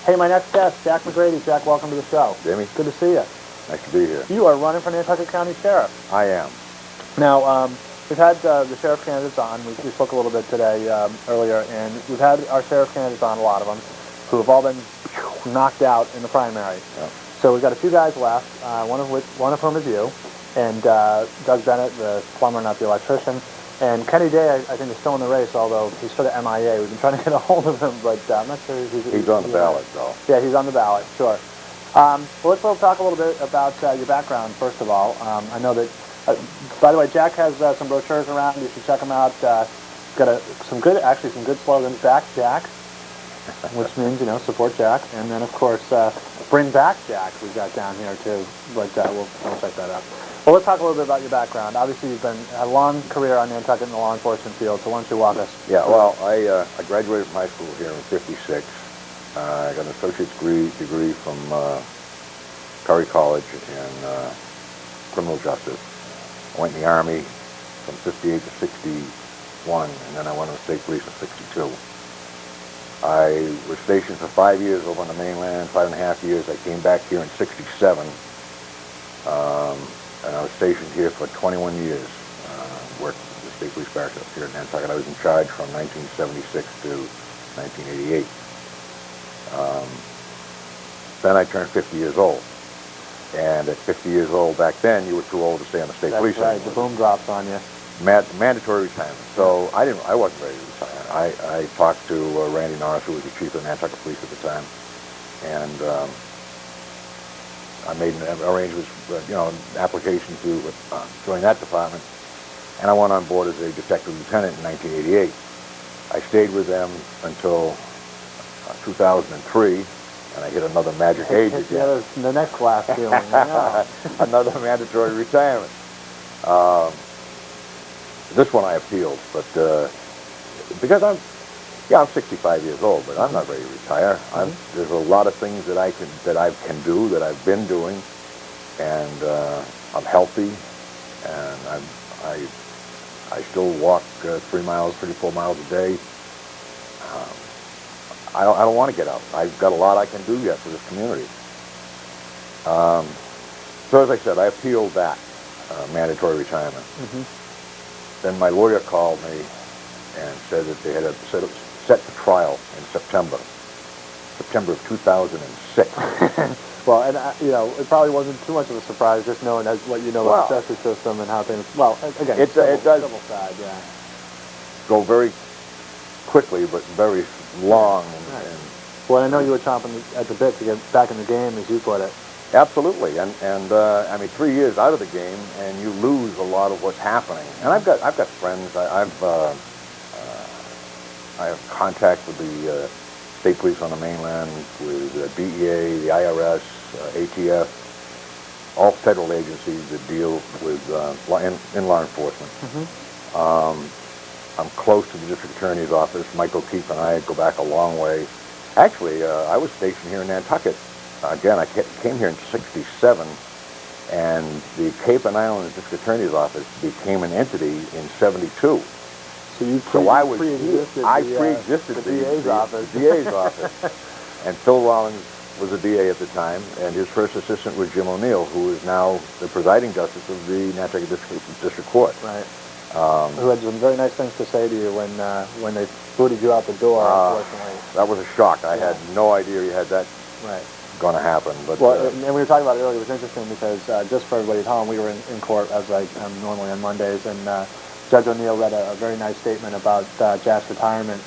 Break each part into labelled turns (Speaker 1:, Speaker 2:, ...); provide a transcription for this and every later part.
Speaker 1: Hey, my next guest, Jack McGrady. Jack, welcome to the show.
Speaker 2: Jamie.
Speaker 1: Good to see you.
Speaker 2: Nice to be here.
Speaker 1: You are running for Nantucket County Sheriff.
Speaker 2: I am.
Speaker 1: Now, we've had the sheriff candidates on. We spoke a little bit today, earlier, and we've had our sheriff candidates on, a lot of them, who have all been knocked out in the primary.
Speaker 2: Yep.
Speaker 1: So we've got a few guys left, one of whom is you, and Doug Bennett, the plumber, not the electrician. And Kenny Day, I think, is still in the race, although he's sort of MIA. We've been trying to get a hold of him, but I'm not sure
Speaker 2: he's on the ballot, though.
Speaker 1: Yeah, he's on the ballot, sure. Well, let's talk a little bit about your background, first of all. I know that, by the way, Jack has some brochures around. You should check them out. He's got some good slogans. Back Jack, which means, support Jack. And then, of course, bring back Jack, we've got down here, too. But we'll check that out. Well, let's talk a little bit about your background. Obviously, you've had a long career on Nantucket in the law enforcement field, so why don't you walk us?
Speaker 2: Yeah, well, I graduated from high school here in '56. I got an associate's degree from Curry College in criminal justice. I went in the Army from '58 to '61, and then I went to the state police in '62. I was stationed for 5 years over on the mainland, 5.5 years. I came back here in '67. And I was stationed here for 21 years, worked at the State Police Barracks up here in Nantucket. I was in charge from 1976 to 1988. Then I turned 50 years old. And at 50 years old back then, you were too old to stay on the State Police.
Speaker 1: That's right, the boom drops on you.
Speaker 2: Mandatory retirement. So I wasn't ready to retire. I talked to Randy Norris, who was the chief of Nantucket Police at the time, and I made arrangements, application to join that department, and I went on board as a detective lieutenant in 1988. I stayed with them until 2003, and I hit another magic age again.
Speaker 1: Yeah, the next class feeling. Yeah.
Speaker 2: Another mandatory retirement. This one I appealed, but because I'm 65 years old, but I'm not ready to retire. There's a lot of things that I can do, that I've been doing, and I'm healthy, and I still walk 3 miles, 4 miles a day. I don't want to get out. I've got a lot I can do yet for this community. So as I said, I appealed that mandatory retirement. Then my lawyer called me and said that they had set the trial in September of 2006.
Speaker 1: Well, and it probably wasn't too much of a surprise, just knowing what you know about the justice system and how things. Well, again, it does civil side, yeah.
Speaker 2: Go very quickly, but very long. And
Speaker 1: well, I know you were chomping at the bit to get back in the game, as you put it.
Speaker 2: Absolutely, and I mean, 3 years out of the game, and you lose a lot of what's happening. And I've got friends. I have contact with the state police on the mainland, with the DEA, the IRS, ATF, all federal agencies that deal with in law enforcement. I'm close to the district attorney's office. Mike O'Keefe and I go back a long way. Actually, I was stationed here in Nantucket. Again, I came here in '67, and the Cape and Islands district attorney's office became an entity in '72. I pre-existed the DA's office. The DA's office. And Phil Rollins was a DA at the time, and his first assistant was Jim O'Neill, who is now the presiding justice of the Nantucket District Court.
Speaker 1: Right. Who had some very nice things to say to you when they booted you out the door, unfortunately.
Speaker 2: That was a shock. I had no idea you had that going to happen. But
Speaker 1: and we were talking about it earlier. It was interesting because just for everybody at home, we were in court, as I am normally on Mondays, and Judge O'Neill read a very nice statement about Jack's retirement,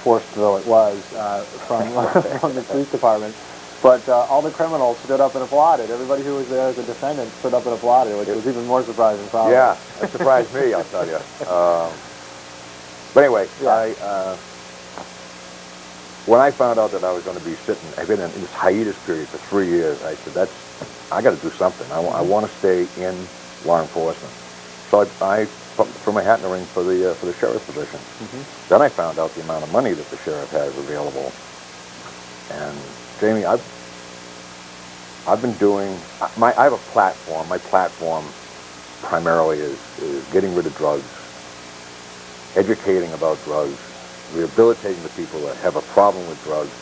Speaker 1: forced though it was, from the police department. But all the criminals stood up and applauded. Everybody who was there as a defendant stood up and applauded, which was even more surprising, probably.
Speaker 2: Yeah, that surprised me, I'll tell you. But anyway, when I found out that I was going to be I've been in this hiatus period for 3 years, I said, I got to do something. I want to stay in law enforcement. So I threw my hat in the ring for the sheriff's position. Then I found out the amount of money that the sheriff has available. And Jamie, I've been doing, I have a platform. My platform primarily is getting rid of drugs, educating about drugs, rehabilitating the people that have a problem with drugs,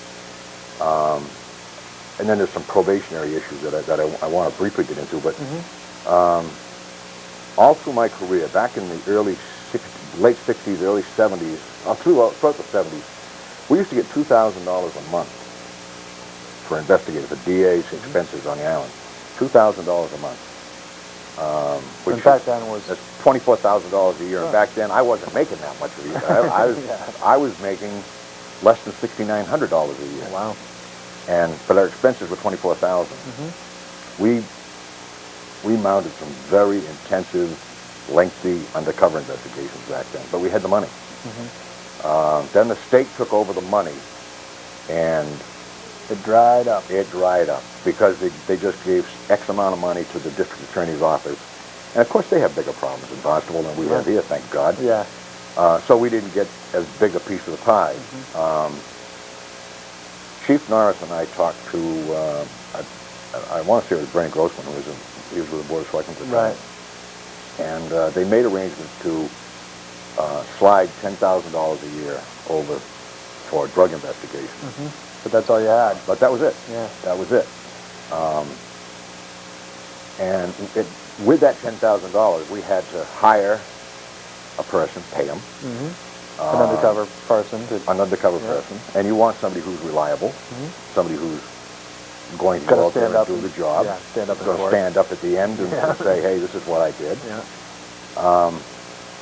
Speaker 2: And then there's some probationary issues that I want to briefly get into. But all through my career, back in the late 60s, early 70s, throughout the 70s, we used to get $2,000 a month for investigators, for DA's expenses on the island. $2,000 a month. Which
Speaker 1: in fact, then was
Speaker 2: that's $24,000 a year. And back then, I wasn't making that much a year. I was making less than $6,900 a year.
Speaker 1: wow.
Speaker 2: But our expenses were $24,000. We mounted some very intensive, lengthy undercover investigations back then, but we had the money. Then the state took over the money, and
Speaker 1: It dried up.
Speaker 2: it dried up because they just gave X amount of money to the district attorney's office. And of course, they have bigger problems in Barnstable than we have here, thank God.
Speaker 1: Yeah.
Speaker 2: So we didn't get as big a piece of the pie. Chief Norris and I talked to, I want to say it was Bernie Grossman, he was with the Board of Selectmen at the time.
Speaker 1: Right.
Speaker 2: And they made arrangements to slide $10,000 a year over for drug investigation.
Speaker 1: But that's all you had.
Speaker 2: But that was it.
Speaker 1: Yeah.
Speaker 2: That was it. And with that $10,000, we had to hire a person, pay him.
Speaker 1: An undercover person.
Speaker 2: An undercover person. And you want somebody who's reliable, somebody who's going to
Speaker 1: Gotta
Speaker 2: go out there
Speaker 1: stand
Speaker 2: and
Speaker 1: up
Speaker 2: do
Speaker 1: and-
Speaker 2: the job.
Speaker 1: yeah, stand up in
Speaker 2: Going to
Speaker 1: court.
Speaker 2: stand up at the end and say, hey, this is what I did.
Speaker 1: Yeah.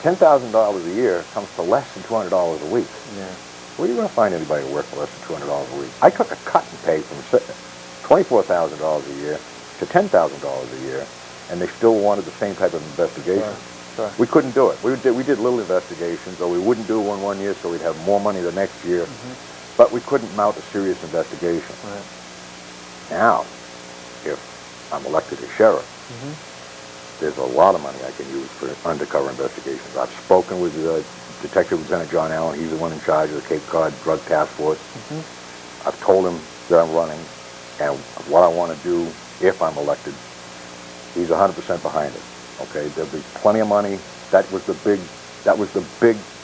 Speaker 2: $10,000 a year comes to less than $200 a week.
Speaker 1: Yeah.
Speaker 2: Where are you going to find anybody to work for less than $200 a week? I took a cut in pay from $24,000 a year to $10,000 a year, and they still wanted the same type of investigation.
Speaker 1: Sure.
Speaker 2: We couldn't do it. We did little investigations, or we wouldn't do one year, so we'd have more money the next year. But we couldn't mount a serious investigation.
Speaker 1: Right.
Speaker 2: Now, if I'm elected as sheriff, there's a lot of money I can use for undercover investigations. I've spoken with Detective Lieutenant John Allen. He's the one in charge of the Cape Cod Drug Task Force. I've told him that I'm running and what I want to do if I'm elected. He's 100% behind it. Okay, there'll be plenty of money. That was the big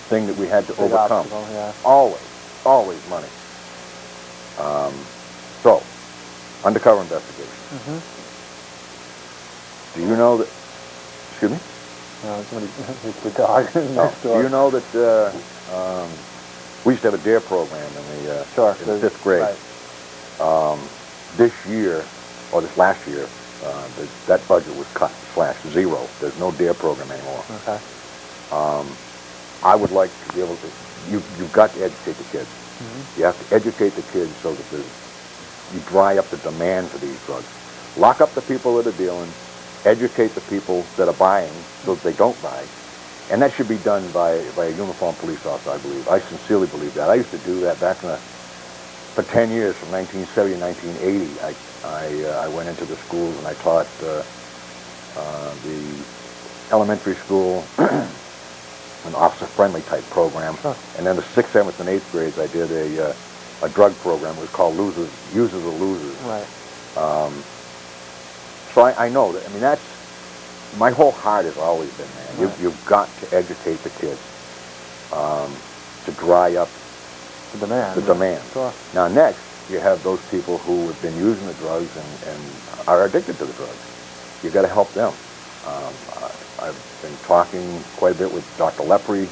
Speaker 2: thing that we had to
Speaker 1: Big
Speaker 2: overcome.
Speaker 1: obstacle, yeah.
Speaker 2: Always money. So, undercover investigation. Do you know that? Excuse me.
Speaker 1: No, somebody, it's the dog next door.
Speaker 2: Do you know that we used to have a DARE program in the in the 5th grade?
Speaker 1: Right.
Speaker 2: This year, or this last year, that budget was cut, /0. There's no DARE program anymore.
Speaker 1: Okay.
Speaker 2: I would like to be able to. You've got to educate the kids. You have to educate the kids so that you dry up the demand for these drugs. Lock up the people that are dealing. Educate the people that are buying so that they don't buy. And that should be done by a uniformed police officer, I believe. I sincerely believe that. I used to do that back for 10 years, from 1970 to 1980. I went into the schools and I taught the elementary school an officer-friendly type program. And then the 6th, 7th, and 8th grades, I did a drug program. It was called Users or Losers.
Speaker 1: Right.
Speaker 2: So I know that. I mean, that's my whole heart has always been, man.
Speaker 1: Right.
Speaker 2: You've got to educate the kids to dry up
Speaker 1: The demand.
Speaker 2: the demand.
Speaker 1: Sure.
Speaker 2: Now, next, you have those people who have been using the drugs and are addicted to the drugs. You've got to help them. I've been talking quite a bit with Dr. Lepre.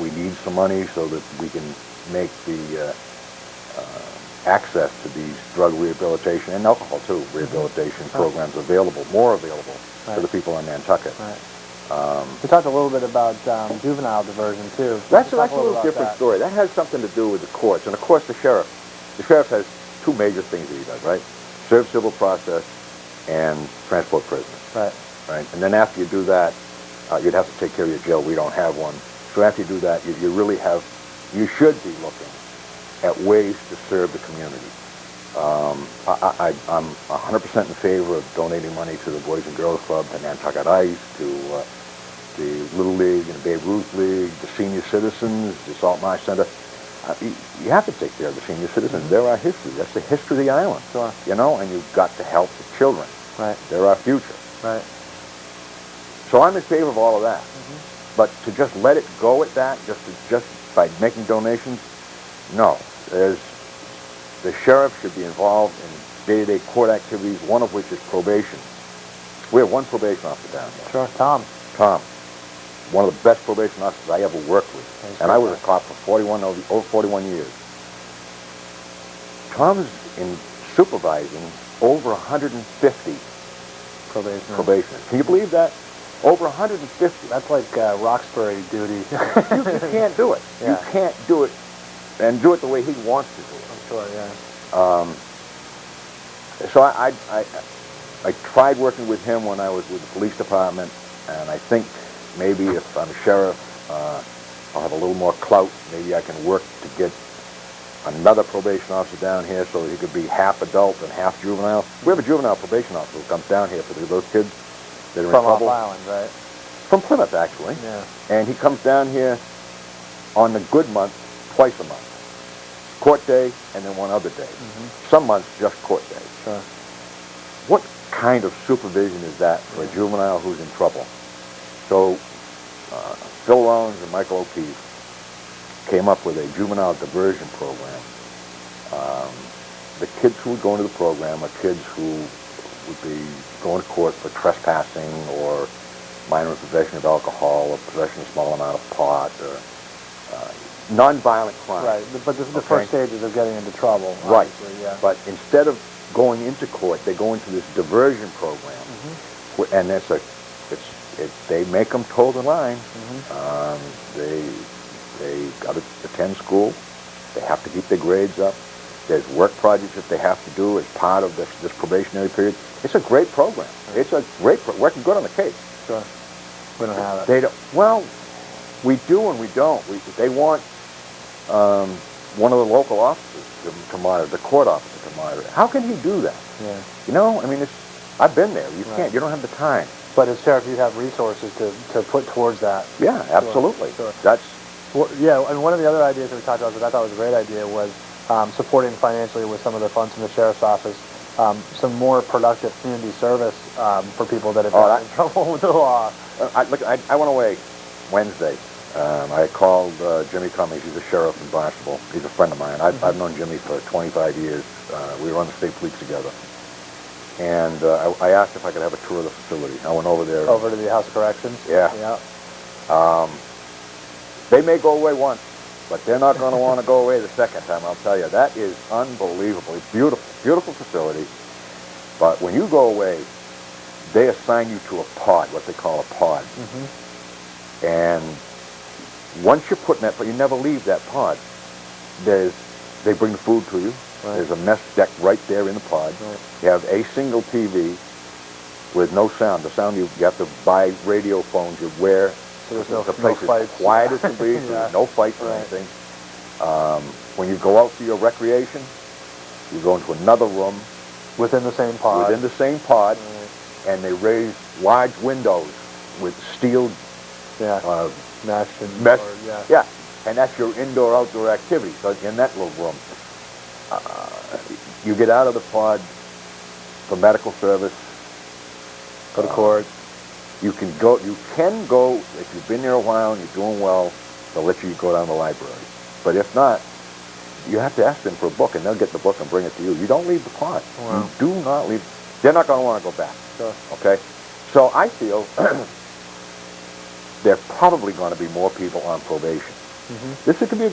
Speaker 2: We need some money so that we can make the access to these drug rehabilitation and alcohol too rehabilitation programs more available to the people in Nantucket.
Speaker 1: Right. We talked a little bit about juvenile diversion too.
Speaker 2: That's a
Speaker 1: Talk
Speaker 2: little
Speaker 1: about
Speaker 2: different
Speaker 1: that.
Speaker 2: story. That has something to do with the courts, and of course the sheriff. The sheriff has two major things that he does, right? Serve civil process and transport prisoners.
Speaker 1: Right.
Speaker 2: Right? And then after you do that, you'd have to take care of your jail. We don't have one. So after you do that, you should be looking at ways to serve the community. I'm 100% in favor of donating money to the Boys and Girls Club, to Nantucket Ice, to the Little League and the Babe Ruth League, the senior citizens, the Salt Marsh Center. You have to take care of the senior citizens. They're our history. That's the history of the island.
Speaker 1: Sure.
Speaker 2: You know, and you've got to help the children.
Speaker 1: Right.
Speaker 2: They're our future.
Speaker 1: Right.
Speaker 2: So I'm in favor of all of that. But to just let it go at that, just by making donations, no. the sheriff should be involved in day-to-day court activities, one of which is probation. We have one probation officer down here.
Speaker 1: Sure, Tom.
Speaker 2: Tom, one of the best probation officers I ever worked with. And I was a cop for over 41 years. Tom's in supervising over 150 probationers. Can you believe that? Over 150.
Speaker 1: That's like Roxbury duty.
Speaker 2: You can't do it.
Speaker 1: Yeah.
Speaker 2: You can't do it and do it the way he wants to do it.
Speaker 1: I'm sure, yeah.
Speaker 2: So I tried working with him when I was with the police department, and I think maybe if I'm a sheriff, I'll have a little more clout. Maybe I can work to get another probation officer down here so he could be half adult and half juvenile. We have a juvenile probation officer who comes down here for those kids that are in trouble.
Speaker 1: From Off Island, right?
Speaker 2: From Plymouth, actually.
Speaker 1: Yeah.
Speaker 2: And he comes down here on the good month, twice a month. Court day and then one other day. Some months just court day.
Speaker 1: Sure.
Speaker 2: What kind of supervision is that for a juvenile who's in trouble? So Phil Rollins and Michael O'Keefe came up with a juvenile diversion program. The kids who would go into the program are kids who would be going to court for trespassing or minor possession of alcohol or possession of a small amount of pot or non-violent crime.
Speaker 1: Right, but this is the first stages of getting into trouble.
Speaker 2: Right,
Speaker 1: yeah.
Speaker 2: but instead of going into court, they go into this diversion program, and they make them toe the line. They got to attend school. They have to keep their grades up. There's work projects that they have to do as part of this probationary period. It's a great program. It's a great working good on the case.
Speaker 1: Sure. We don't have it.
Speaker 2: They don't. Well, we do and we don't. They want one of the local officers to monitor, the court officer to monitor it. How can he do that?
Speaker 1: Yeah.
Speaker 2: You know, I mean, I've been there. You can't. You don't have the time.
Speaker 1: But as sheriff, you have resources to put towards that.
Speaker 2: Yeah, absolutely.
Speaker 1: Sure.
Speaker 2: That's.
Speaker 1: Well, yeah, and one of the other ideas that we talked about that I thought was a great idea was supporting financially with some of the funds from the sheriff's office, some more productive community service for people that have gotten in trouble with the law.
Speaker 2: I went away Wednesday. I called Jimmy Cummings. He's a sheriff in Barnstable. He's a friend of mine. I've known Jimmy for 25 years. We were on the state police together. And I asked if I could have a tour of the facility. I went over there.
Speaker 1: Over to the House of Corrections?
Speaker 2: Yeah.
Speaker 1: Yeah.
Speaker 2: They may go away once, but they're not going to want to go away the second time, I'll tell you. That is unbelievable. It's beautiful, beautiful facility. But when you go away, they assign you to a pod, what they call a pod. And once you're put in that pod, you never leave that pod. They bring the food to you. Right. There's a mess deck right there in the pod. Right. You have a single TV with no sound. The sound you have to buy radio phones you wear.
Speaker 1: So there's no
Speaker 2: place
Speaker 1: fights.
Speaker 2: Is quiet as can be. There's no fights or anything. When you go out for your recreation, you go into another room.
Speaker 1: Within the same pod.
Speaker 2: Within the same pod. Right. And they raise large windows with steel
Speaker 1: mesh.
Speaker 2: Yeah. And that's your indoor-outdoor activity. So in that little room, you get out of the pod for medical service.
Speaker 1: Go to court.
Speaker 2: You can go, if you've been there a while and you're doing well, they'll let you go down to the library. But if not, you have to ask them for a book, and they'll get the book and bring it to you. You don't leave the pod.
Speaker 1: Wow.
Speaker 2: You do not leave. They're not going to want to go back.
Speaker 1: Sure.
Speaker 2: Okay? So I feel there are probably going to be more people on probation. This could be a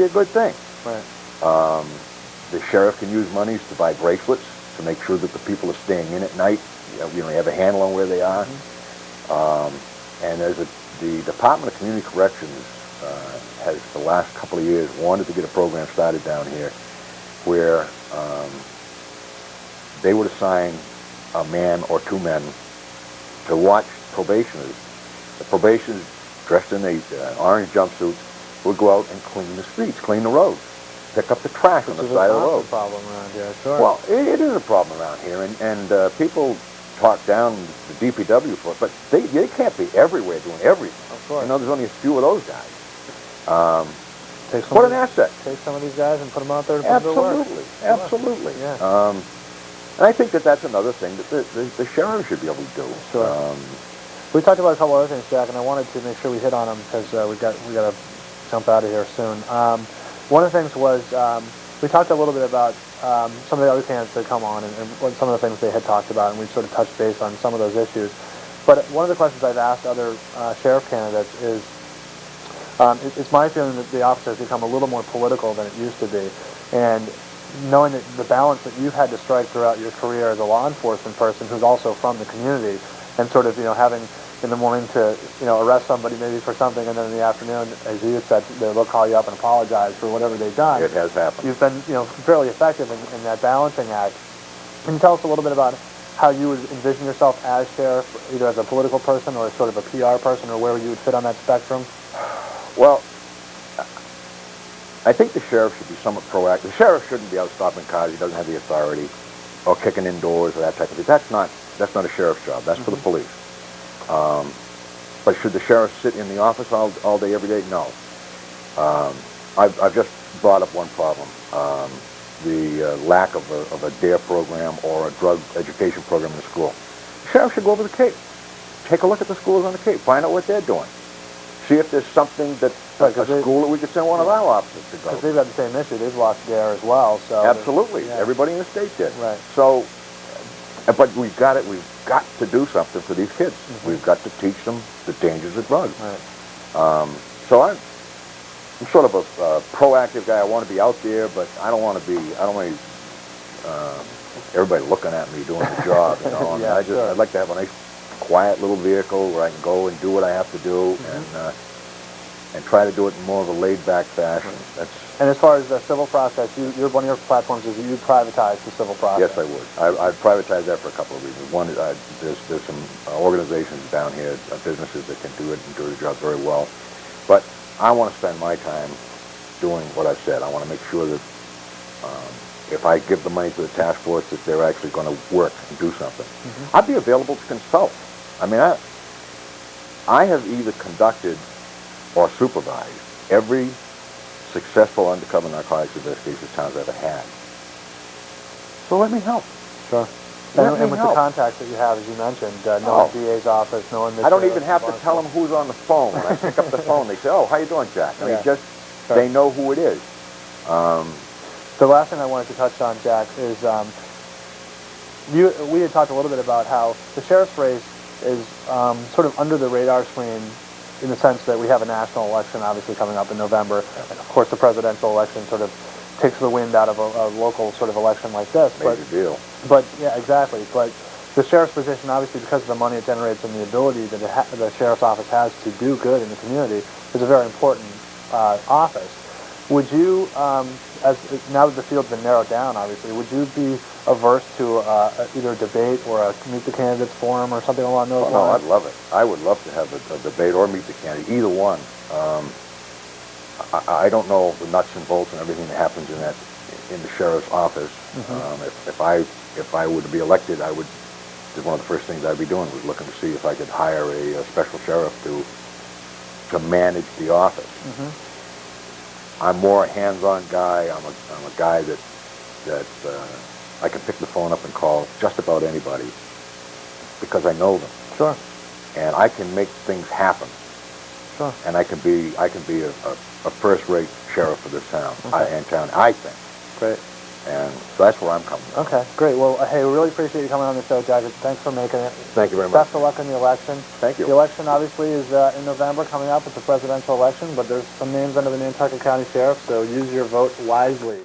Speaker 2: good thing.
Speaker 1: Right.
Speaker 2: The sheriff can use monies to buy bracelets to make sure that the people are staying in at night. You have a handle on where they are. And the Department of Community Corrections has, the last couple of years, wanted to get a program started down here where they would assign a man or two men to watch probationers. The probationers, dressed in orange jumpsuits, would go out and clean the streets, clean the roads, pick up the trash on the side of the road.
Speaker 1: It's a problem around here, sure.
Speaker 2: Well, it is a problem around here, and people talk down the DPW for it, but they can't be everywhere doing everything.
Speaker 1: Of course.
Speaker 2: There's only a few of those guys.
Speaker 1: What
Speaker 2: an asset.
Speaker 1: Take some of these guys and put them out there to put their work.
Speaker 2: Absolutely.
Speaker 1: Yeah.
Speaker 2: And I think that's another thing that the sheriff should be able to do.
Speaker 1: Sure. We talked about a couple other things, Jack, and I wanted to make sure we hit on them because we got to jump out of here soon. One of the things was we talked a little bit about some of the other candidates that come on and what some of the things they had talked about, and we sort of touched base on some of those issues. But one of the questions I've asked other sheriff candidates is, it's my feeling that the office has become a little more political than it used to be, and knowing that the balance that you've had to strike throughout your career as a law enforcement person who's also from the community, and sort of, having in the morning to, arrest somebody maybe for something, and then in the afternoon, as you had said, they'll call you up and apologize for whatever they've done.
Speaker 2: It has happened.
Speaker 1: You've been, fairly effective in that balancing act. Can you tell us a little bit about how you would envision yourself as sheriff, either as a political person or as sort of a PR person, or where you would fit on that spectrum?
Speaker 2: Well, I think the sheriff should be somewhat proactive. The sheriff shouldn't be out stopping cars. He doesn't have the authority, or kicking indoors or that type of thing. That's not a sheriff's job. That's for the police. But should the sheriff sit in the office all day, every day? No. I've just brought up one problem. The lack of a DARE program or a drug education program in the school. The sheriff should go over the Cape. Take a look at the schools on the Cape. Find out what they're doing. See if there's something that a school that we could send one of our officers to go.
Speaker 1: Because they've got the same issue. They've lost DARE as well. So
Speaker 2: absolutely.
Speaker 1: Yeah.
Speaker 2: Everybody in the state did.
Speaker 1: Right.
Speaker 2: So, but we've got to do something for these kids. We've got to teach them the dangers of drugs.
Speaker 1: Right.
Speaker 2: So I'm sort of a proactive guy. I want to be out there, but I don't want everybody looking at me doing the job.
Speaker 1: Yeah,
Speaker 2: I'd like to have a nice, quiet little vehicle where I can go and do what I have to do, and try to do it in more of a laid-back fashion.
Speaker 1: And as far as the civil process, one of your platforms is that you privatize the civil process.
Speaker 2: Yes, I would. I'd privatize that for a couple of reasons. One is there's some organizations down here, businesses that can do it and do the job very well. But I want to spend my time doing what I said. I want to make sure that if I give the money to the task force, that they're actually going to work and do something. I'd be available to consult. I mean, I have either conducted or supervised every successful undercover narcotics investigation this town's ever had. So let me help.
Speaker 1: Sure. And with the contacts that you have, as you mentioned, no DA's office, no one.
Speaker 2: I don't even have to tell them who's on the phone. When I pick up the phone, they say, "Oh, how you doing, Jack?" I mean, they know who it is.
Speaker 1: The last thing I wanted to touch on, Jack, is we had talked a little bit about how the sheriff's race is sort of under the radar screen, in the sense that we have a national election obviously coming up in November, and of course the presidential election sort of takes the wind out of a local sort of election like this.
Speaker 2: Major deal.
Speaker 1: But yeah, exactly. But the sheriff's position, obviously, because of the money it generates and the ability that the sheriff's office has to do good in the community, is a very important office. Would you, now that the field's been narrowed down, obviously, would you be averse to either a debate or a Meet the Candidates forum or something along those lines?
Speaker 2: No, I'd love it. I would love to have a debate or meet the candidate, either one. I don't know the nuts and bolts and everything that happens in the sheriff's office. If I were to be elected, one of the first things I'd be doing was looking to see if I could hire a special sheriff to manage the office. I'm more a hands-on guy. I'm a guy that I can pick the phone up and call just about anybody because I know them.
Speaker 1: Sure.
Speaker 2: And I can make things happen.
Speaker 1: Sure.
Speaker 2: And I can be a first-rate sheriff for this town, I think.
Speaker 1: Great.
Speaker 2: And so that's where I'm coming from.
Speaker 1: Okay, great. Well, hey, we really appreciate you coming on the show, Jack. Thanks for making it.
Speaker 2: Thank you very much.
Speaker 1: Best of luck in the election.
Speaker 2: Thank you.
Speaker 1: The election, obviously, is in November coming up. It's a presidential election, but there's some names under the Nantucket County Sheriff, so use your vote wisely.